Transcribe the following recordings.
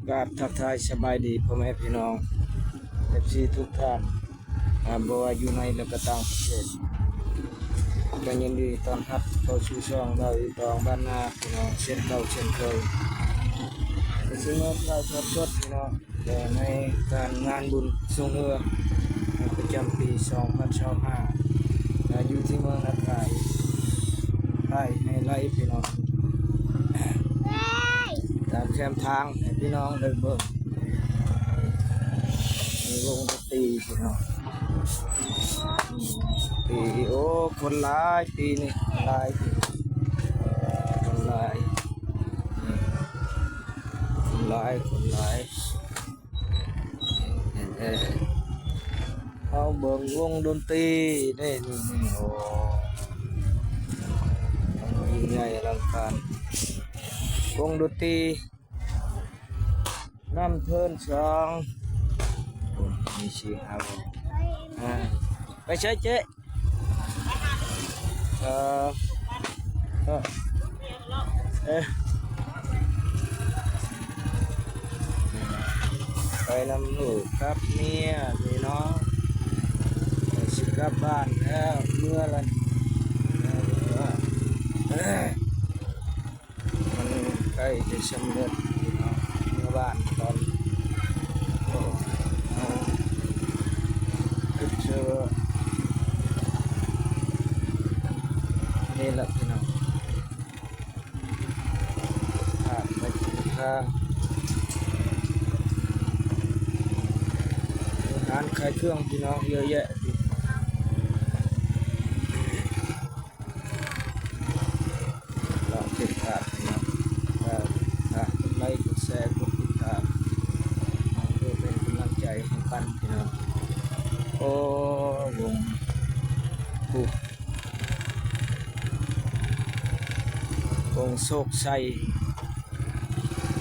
กราบทักทายสบายดีพ่อแม่พี่น้องFCทุกท่านบ่ว่าอยู่ในและก็ต่างประเทศก็ยินดีต้อนรับเข้าสู่ช่องเราอีกตองบ้านนาพี่น้องเช่นเก่าเช่นเคยซึ่งเราได้สดพี่น้องในการงานบุญทรงเรือประจำปี2025อยู่ที่เมืองนาคายไร่ในไร่พี่น้องตามแคมทางให้พี่น้องได้เบิ่งมีวงดนตรีพี่น้องปีโอ้คนหลายปีนี่หลายคนหลายคนหลายคนหลายเอาเบิ่งวงดนตรีได้นี่โอ้ยิ่งใหญ่อลังการวงดนตรีน้ำเทินสองมีชื่อครับไปใช้เจ๊เออไปนำลูกครับเมียพี่น้องสิกลับบ้านแล้วเมื่อไรมันใกล้จะสำเร็จพี่น้องเมื่อบ้านตอนเจอนี่แหละพี่น้องผ่านไปทางร้านขายเครื่องพี่น้องเยอะแยะลองติดตามพี่น้องถ้ากดไลค์กดแชร์กดติดตามเพื่อเป็นกำลังใจให้กันพี่น้องโอ้วงปุ๊บวงโศกไซ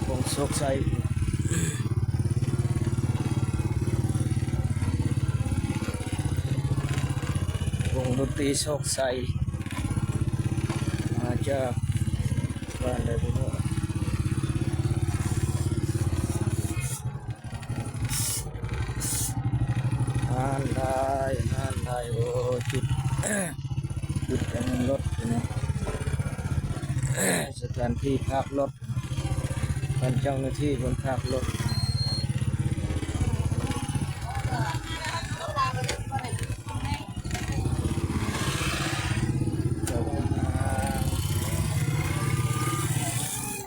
วงโศกไซวงดนตรีโศกไซมาจากบ้านใดไม่รู้งานได้โอ้จุดแต่งรถนะสถานที่พักรถเป็นเจ้าหน้าที่บนพักรถเจ้ามา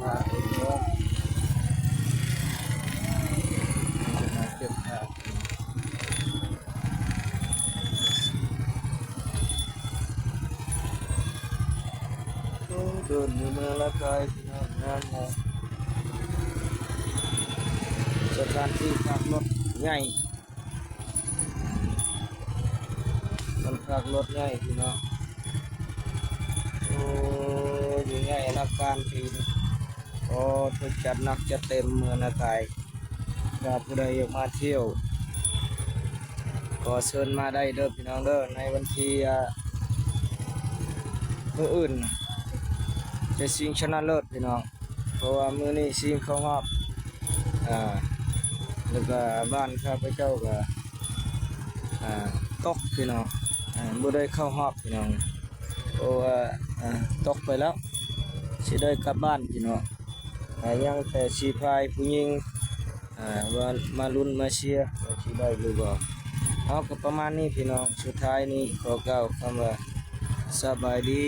พาเองรถจะมาเก็บผักเดินอยู่เมืองละกายที่นั่นนั่นนะสถานที่พักรถใหญ่มันพักรถใหญ่พี่น้องโอ้ยใหญ่อลังการทีนะโอ้ทุกจัดหนักจะเต็มเมืองละกายถ้าผู้ใดอยากมาเที่ยวก็เชิญมาได้เด้อพี่น้องเด้อในวันที่มื้ออื่นจะชิงชนะเลิศพี่น้องเพราะว่ามื้อนี้ชิงเข้ารอบแล้วก็บ้านข้าพเจ้าก็ตกพี่น้องบ่ได้เข้ารอบพี่น้องเพราะว่าตกไปแล้วสิได้กลับบ้านพี่น้องยังแต่ชีพายผู้หญิงว่ามาลุ้นมาเชียร์ว่าสิได้หรือบ่เอาก็ประมาณนี้พี่น้องสุดท้ายนี้ขอกล่าวคำว่าสบายดี